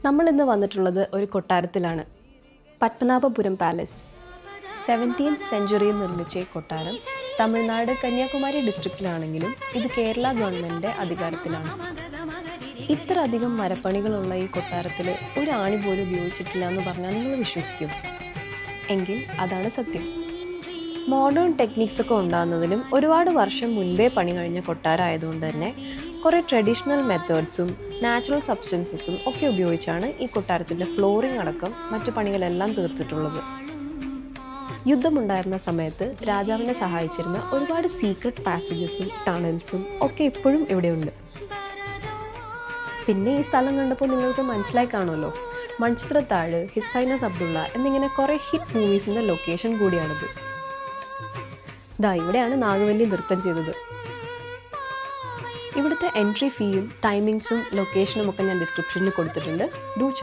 നമ്മളിന്ന് വന്നിട്ടുള്ളത് ഒരു കൊട്ടാരത്തിലാണ്. പത്മനാഭപുരം പാലസ്. 17th സെഞ്ച്വറിയിൽ നിർമ്മിച്ച ഈ കൊട്ടാരം തമിഴ്നാട് കന്യാകുമാരി ഡിസ്ട്രിക്റ്റിലാണെങ്കിലും ഇത് കേരള ഗവൺമെൻറ്റിൻ്റെ അധികാരത്തിലാണ്. ഇത്ര അധികം മരപ്പണികളുള്ള ഈ കൊട്ടാരത്തിൽ ഒരു ആണി പോലും ഉപയോഗിച്ചിട്ടില്ല എന്ന് പറഞ്ഞാൽ നിങ്ങൾ വിശ്വസിക്കും? എങ്കിൽ അതാണ് സത്യം. മോഡേൺ ടെക്നിക്സൊക്കെ ഉണ്ടാകുന്നതിനും ഒരുപാട് വർഷം മുൻപേ പണി കഴിഞ്ഞ കൊട്ടാരമായതുകൊണ്ട് തന്നെ കുറേ ട്രഡീഷണൽ മെത്തേഡ്സും നാച്ചുറൽ സബ്സ്റ്റൻസസും ഒക്കെ ഉപയോഗിച്ചാണ് ഈ കൊട്ടാരത്തിൻ്റെ ഫ്ലോറിംഗ് അടക്കം മറ്റു പണികളെല്ലാം തീർത്തിട്ടുള്ളത്. യുദ്ധമുണ്ടായിരുന്ന സമയത്ത് രാജാവിനെ സഹായിച്ചിരുന്ന ഒരുപാട് സീക്രട്ട് പാസേജസും ടണൽസും ഒക്കെ ഇപ്പോഴും ഇവിടെയുണ്ട്. പിന്നെ ഈ സ്ഥലം കണ്ടപ്പോൾ നിങ്ങൾക്ക് മനസ്സിലായി കാണുമല്ലോ, മൺചിത്രത്താഴ്, ഹിസ് ഹൈനസ് അബ്ദുള്ള എന്നിങ്ങനെ കുറേ ഹിറ്റ് മൂവീസിൻ്റെ ലൊക്കേഷൻ കൂടിയാണിത്. ഇവിടെയാണ് നാഗവല്ലി നൃത്തം ചെയ്തത്. ഇവിടുത്തെ എൻട്രി ഫീയും ടൈമിങ്സും ലൊക്കേഷനും ഒക്കെ ഞാൻ ഡിസ്ക്രിപ്ഷനിൽ കൊടുത്തിട്ടുണ്ട്.